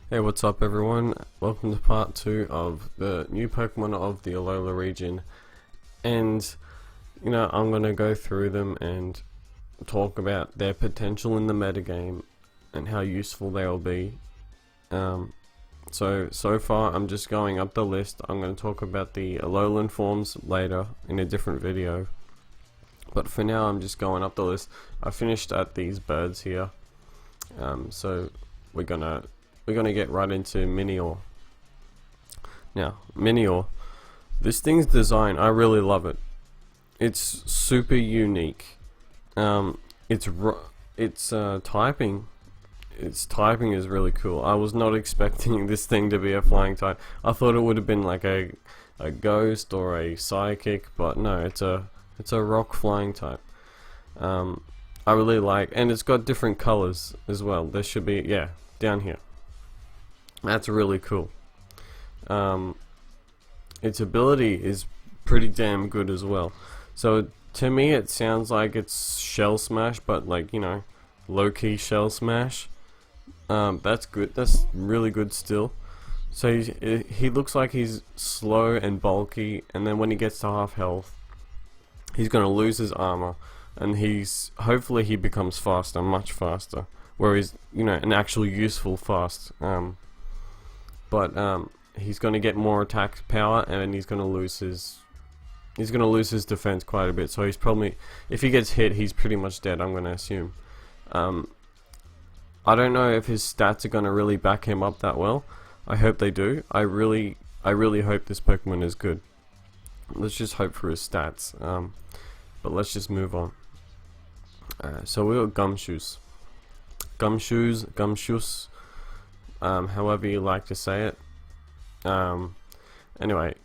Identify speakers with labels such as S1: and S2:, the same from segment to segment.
S1: Hey, what's up everyone? Welcome to part 2 of the new Pokemon of the Alola region. And, I'm going to go through them and talk about their potential in the metagame and how useful they'll be. So far I'm just going up the list. I'm going to talk about the Alolan forms later in a different video. But for now I'm just going up the list. I finished at these birds here. So we're gonna get right into Minior. Now, Minior, this thing's design, I really love it. It's super unique. Its typing is really cool. I was not expecting this thing to be a flying type. I thought it would have been like a ghost or a psychic, but no, it's a rock flying type. I really like, and it's got different colors as well. There should be, yeah, down here. That's really cool. Its ability is pretty damn good as well. So to me it sounds like it's Shell Smash, but like, low-key Shell Smash. That's good. That's really good still. So he looks like he's slow and bulky, and then when he gets to half health, he's gonna lose his armor, and hopefully he becomes faster, much faster, where he's an actual useful fast. But he's going to get more attack power, and he's going to lose his defense quite a bit. So he's probably, if he gets hit, he's pretty much dead, I'm going to assume. I don't know if his stats are going to really back him up that well. I hope they do. I really hope this Pokemon is good. Let's just hope for his stats. But let's just move on. So we got Gumshoos. Gumshoos. However you like to say it. Anyway,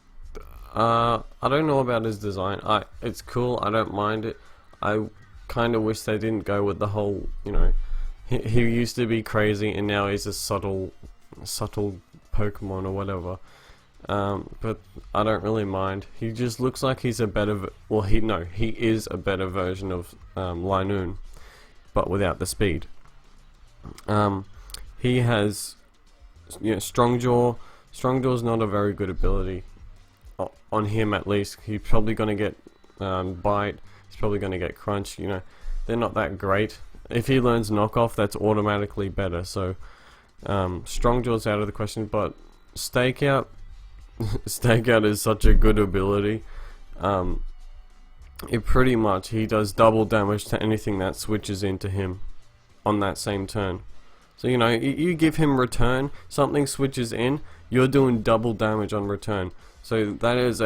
S1: I don't know about his design. It's cool. I don't mind it. I kind of wish they didn't go with the whole, he used to be crazy and now he's a subtle Pokemon or whatever. But I don't really mind. He just looks like he's a better, he is a better version of Linoon, but without the speed. He has Strongjaw. Strongjaw's not a very good ability on him, at least. He's probably going to get Bite. He's probably going to get Crunch. They're not that great. If he learns Knockoff, that's automatically better. So Strongjaw's out of the question. But Stakeout, Stakeout is such a good ability. He does double damage to anything that switches into him on that same turn. So you give him return, something switches in, you're doing double damage on return. So that is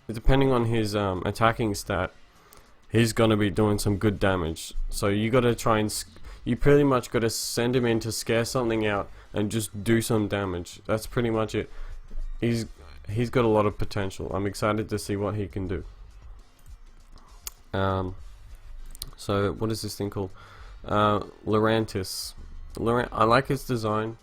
S1: depending on his attacking stat, he's gonna be doing some good damage. So you gotta try and you pretty much gotta send him in to scare something out and just do some damage. That's pretty much it. He's got a lot of potential. I'm excited to see what he can do. So what is this thing called? Lurantis. I like its design.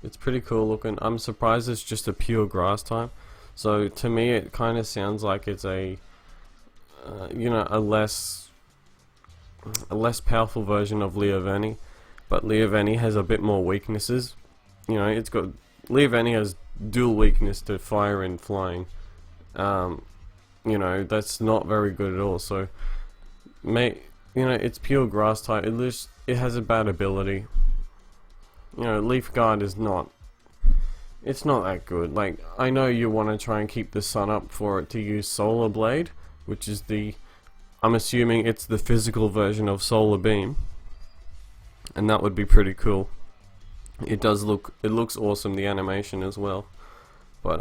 S1: It's pretty cool looking. I'm surprised it's just a pure grass type. So to me it kind of sounds like it's a a less powerful version of Leovenny, but Leovenny has a bit more weaknesses. Leovenny has dual weakness to fire and flying. That's not very good at all. So it's pure grass type. It has a bad ability. Leaf Guard is not that good. Like, I know you want to try and keep the sun up for it to use Solar Blade, which is I'm assuming it's the physical version of Solar Beam, and that would be pretty cool. It looks awesome, the animation as well. But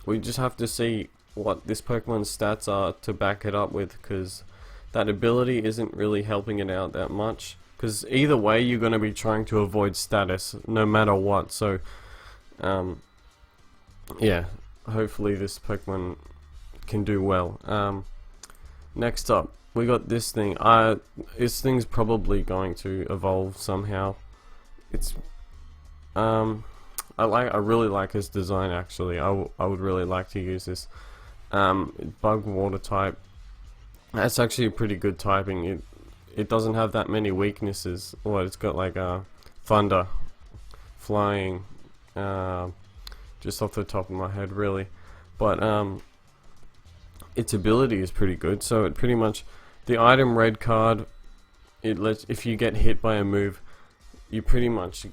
S1: we just have to see what this Pokemon's stats are to back it up with, because that ability isn't really helping it out that much. Because either way, you're going to be trying to avoid status, no matter what. So, yeah, hopefully this Pokemon can do well. Next up, we got this thing. This thing's probably going to evolve somehow. I really like his design, actually. I would really like to use this. Bug Water type. That's actually a pretty good typing. It doesn't have that many weaknesses. Well, it's got like Thunder. flying, just off the top of my head really, but its ability is pretty good. So it pretty much, the item red card, it lets, if you get hit by a move, you pretty much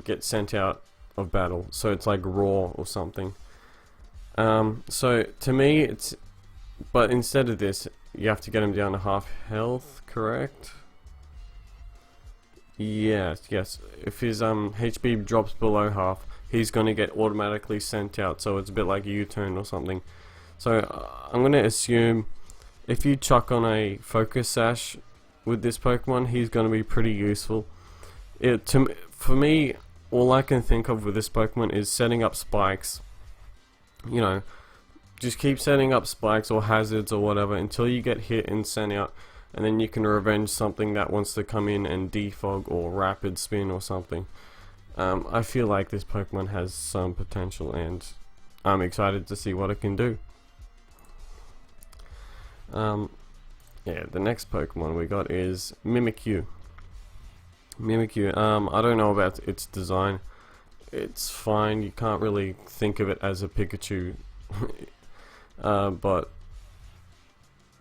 S1: get sent out of battle. So it's like raw or something. So to me it's, but instead of this you have to get him down to half health, correct? Yes. If his HP drops below half, he's gonna get automatically sent out, so it's a bit like a U-turn or something. So I'm gonna assume if you chuck on a focus sash with this Pokemon, he's gonna be pretty useful. For me, all I can think of with this Pokemon is setting up spikes. You know, just keep setting up spikes or hazards or whatever until you get hit and sent out, and then you can revenge something that wants to come in and defog or rapid spin or something. I feel like this Pokemon has some potential, and I'm excited to see what it can do. Yeah, the next Pokemon we got is Mimikyu. I don't know about its design. It's fine, you can't really think of it as a Pikachu. But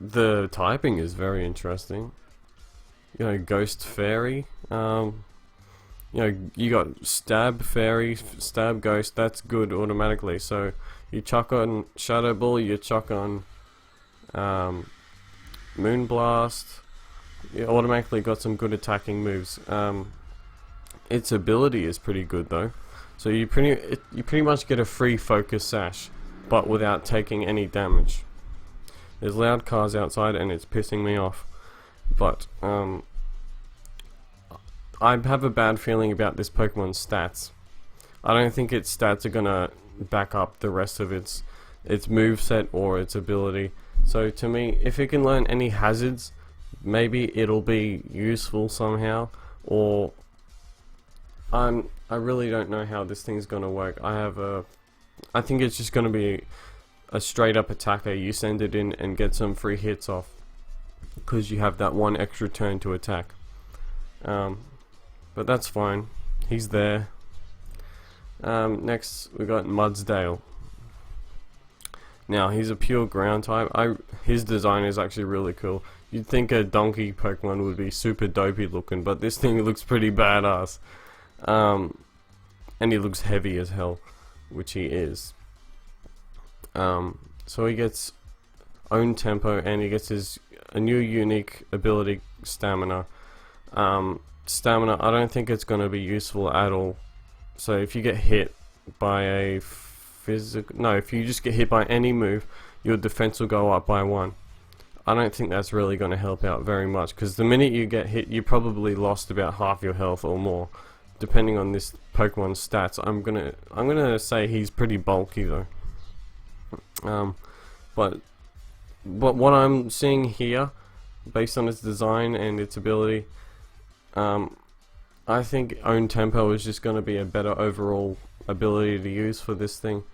S1: the typing is very interesting. You know, Ghost Fairy, you know, you got Stab Fairy, Stab Ghost, that's good automatically. So you chuck on Shadow Ball, you chuck on Moonblast, you automatically got some good attacking moves. Its ability is pretty good though. So you pretty much get a free focus sash, but without taking any damage. There's loud cars outside and it's pissing me off. But I have a bad feeling about this Pokemon's stats. I don't think its stats are gonna back up the rest of its moveset or its ability. So to me, if it can learn any hazards, maybe it'll be useful somehow. Or I really don't know how this thing's gonna work. I think it's just gonna be a straight up attacker. You send it in and get some free hits off, because you have that one extra turn to attack. But that's fine. He's there. Next we got Mudsdale. Now he's a pure ground type. His design is actually really cool. You'd think a donkey Pokemon would be super dopey looking, but this thing looks pretty badass. And he looks heavy as hell, which he is. So he gets own tempo, and he gets a new unique ability, Stamina. Stamina, I don't think it's going to be useful at all. So if you get hit by a if you just get hit by any move, your defense will go up by 1. I don't think that's really going to help out very much, because the minute you get hit, you probably lost about half your health or more, depending on this Pokemon's stats. I'm gonna say he's pretty bulky though. But what I'm seeing here, based on its design and its ability, I think Own Tempo is just going to be a better overall ability to use for this thing.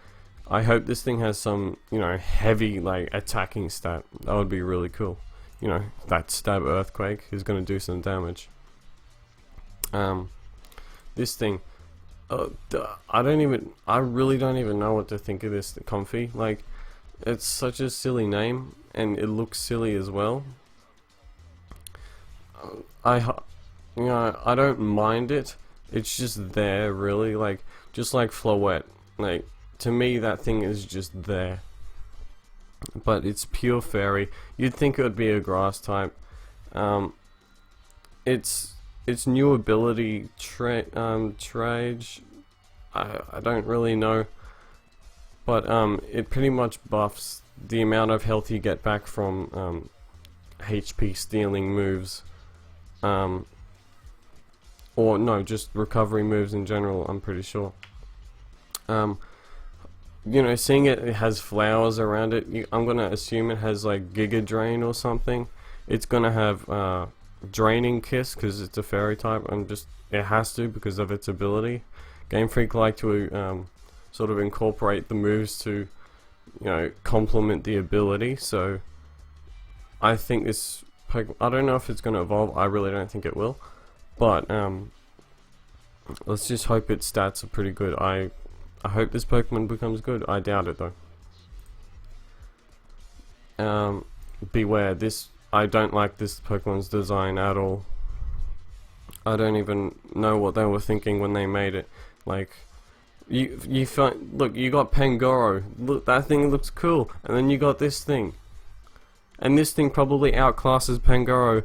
S1: I hope this thing has some, you know, heavy like attacking stat. That would be really cool. You know, that Stab Earthquake is going to do some damage. This thing, I really don't even know what to think of this Comfy. Like, it's such a silly name, and it looks silly as well. I don't mind it. It's just there, really. Like, just like Floette. Like, to me, that thing is just there. But it's pure fairy. You'd think it would be a grass type. Its new ability, Trage, I don't really know. But it pretty much buffs the amount of health you get back from HP stealing moves. Or no, just recovery moves in general, I'm pretty sure. You know, seeing it has flowers around it, I'm gonna assume it has like Giga Drain or something. It's gonna have Draining Kiss because it's a fairy type, and it has to because of its ability. Game Freak like to sort of incorporate the moves to, you know, complement the ability. So I think this Pokemon, I don't know if it's gonna evolve. I really don't think it will. But let's just hope its stats are pretty good. I hope this Pokemon becomes good. I doubt it though. Beware, this, I don't like this Pokemon's design at all. I don't even know what they were thinking when they made it. Like, you find, look, you got Pangoro. Look, that thing looks cool, and then you got this thing, and this thing probably outclasses Pangoro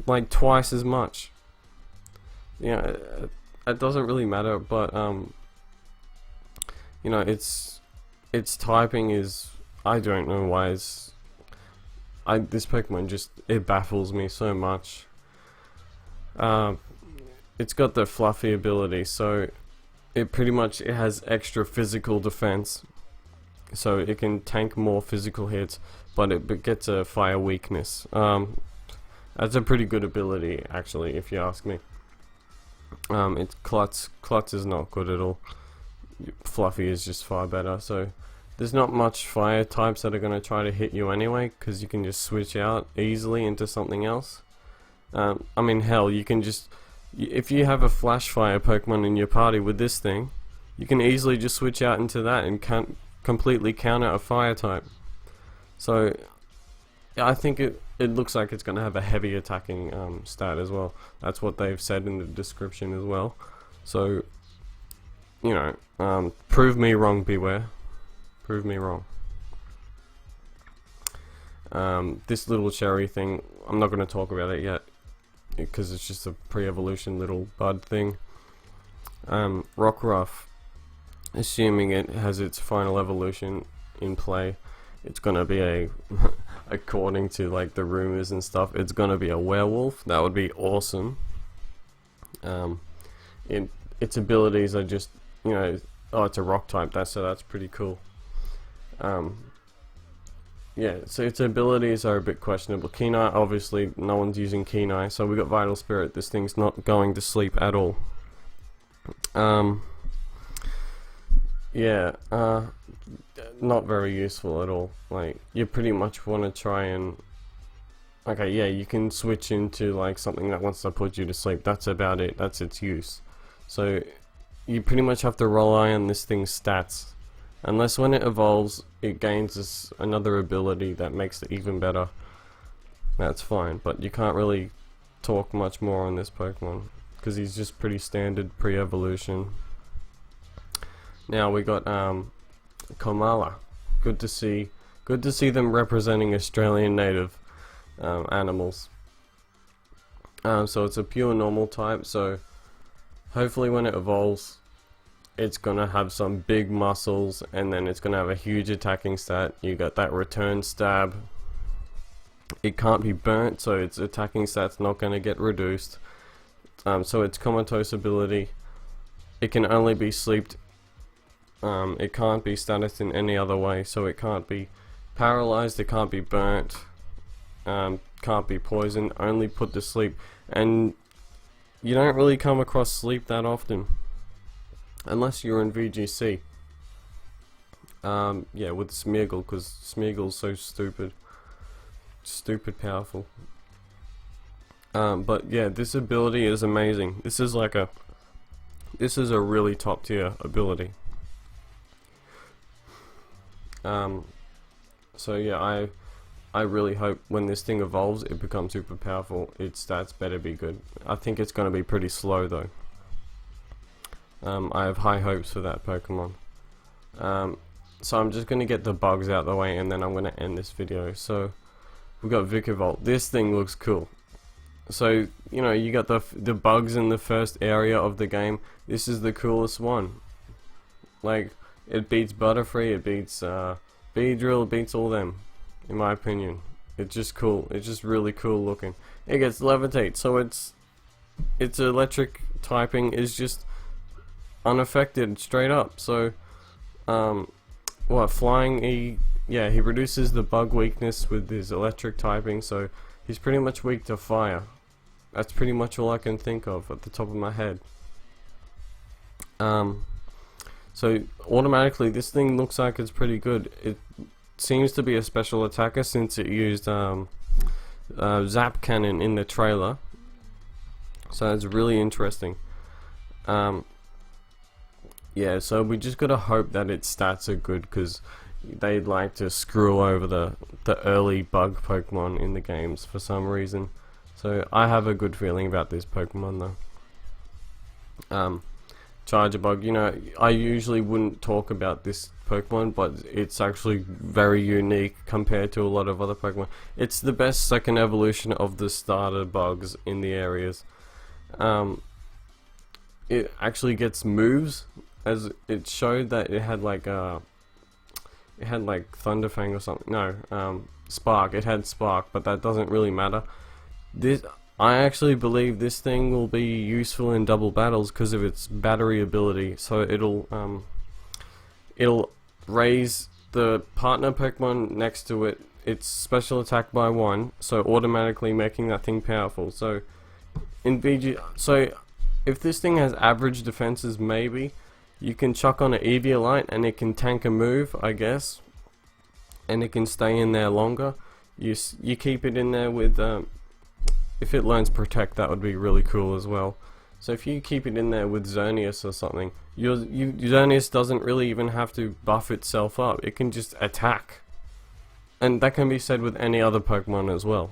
S1: like twice as much. Yeah, it doesn't really matter, but you know, its typing is, I don't know why this Pokemon just, it baffles me so much. It's got the Fluffy ability, so it pretty much, it has extra physical defense, so it can tank more physical hits, but it gets a fire weakness. That's a pretty good ability, actually, if you ask me. It's Klutz is not good at all. Fluffy is just far better, so there's not much fire types that are going to try to hit you anyway, because you can just switch out easily into something else. I mean, hell, you can just, if you have a flash fire Pokemon in your party with this thing, you can easily just switch out into that and can't completely counter a fire type. So I think it looks like it's going to have a heavy attacking stat as well. That's what they've said in the description as well. So, you know, prove me wrong, Beware. Prove me wrong. This little cherry thing, I'm not going to talk about it yet, because it's just a pre-evolution little bud thing. Rockruff, assuming it has its final evolution in play, it's gonna be a according to like the rumors and stuff, it's gonna be a werewolf. That would be awesome. Its abilities are just, you know, oh, it's a rock type, so that's pretty cool. Yeah, so its abilities are a bit questionable. Kenai, obviously, no one's using Kenai, so we got Vital Spirit. This thing's not going to sleep at all. Yeah, not very useful at all. Like, you pretty much want to try and, okay, yeah, you can switch into like something that wants to put you to sleep. That's about it. That's its use. So you pretty much have to rely on this thing's stats. Unless when it evolves, it gains another ability that makes it even better. That's fine, but you can't really talk much more on this Pokemon, because he's just pretty standard pre-evolution. Now we got Komala. Good to see them representing Australian native animals. So it's a pure normal type, so hopefully when it evolves, it's gonna have some big muscles, and then it's gonna have a huge attacking stat. You got that return stab. It can't be burnt, so its attacking stat's not gonna get reduced. So its comatose ability, it can only be sleeped. It can't be status in any other way, so it can't be paralyzed, it can't be burnt, can't be poisoned, only put to sleep. And you don't really come across sleep that often, unless you're in VGC. Yeah, with Smeargle, because Smeargle's so stupid powerful. But yeah, this ability is amazing. This is a really top tier ability. So yeah, I really hope when this thing evolves, it becomes super powerful. Its stats better be good. I think it's going to be pretty slow though. I have high hopes for that Pokemon. So I'm just going to get the bugs out of the way, and then I'm going to end this video. So we got Vikavolt. This thing looks cool. So, you know, you got the bugs in the first area of the game. This is the coolest one. Like, it beats Butterfree, it beats Beedrill, it beats all them, in my opinion. It's just cool. It's just really cool looking. It gets Levitate, so its electric typing is just unaffected straight up. So, what, flying, he reduces the bug weakness with his electric typing, so he's pretty much weak to fire. That's pretty much all I can think of at the top of my head. So automatically this thing looks like it's pretty good. It seems to be a special attacker since it used Zap Cannon in the trailer. So it's really interesting. Yeah, so we just gotta hope that its stats are good, because they'd like to screw over the early bug Pokemon in the games for some reason. So I have a good feeling about this Pokemon though. Charger Bug, you know, I usually wouldn't talk about this Pokemon, but it's actually very unique compared to a lot of other Pokemon. It's the best second evolution of the starter bugs in the areas. It actually gets moves, as it showed that it had like Thunderfang or something. No, Spark. It had Spark, but that doesn't really matter. I actually believe this thing will be useful in double battles because of its battery ability. So it'll raise the partner Pokemon next to it its special attack by 1, so automatically making that thing powerful. So if this thing has average defenses, maybe you can chuck on an Eviolite and it can tank a move, I guess, and it can stay in there longer. You keep it in there with if it learns Protect, that would be really cool as well. So if you keep it in there with Xerneas or something, Xerneas doesn't really even have to buff itself up. It can just attack. And that can be said with any other Pokemon as well.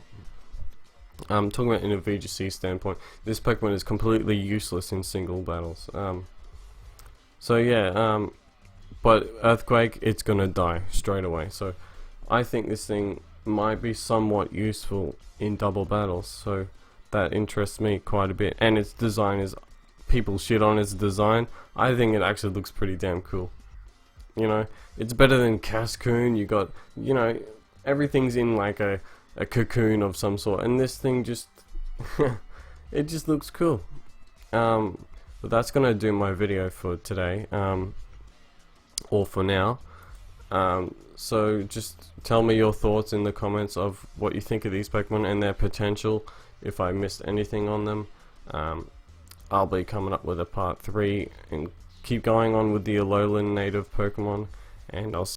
S1: Talking about in a VGC standpoint, this Pokemon is completely useless in single battles. So yeah, but Earthquake, it's gonna die straight away. So I think this thing might be somewhat useful in double battles, so that interests me quite a bit. And its design is, people shit on its design, I think it actually looks pretty damn cool. You know, it's better than Cascoon. You got, you know, everything's in like a cocoon of some sort, and this thing just it just looks cool. But that's gonna do my video for today, or for now. So just tell me your thoughts in the comments of what you think of these Pokemon and their potential. If I missed anything on them, I'll be coming up with a part 3 and keep going on with the Alolan native Pokemon, and I'll see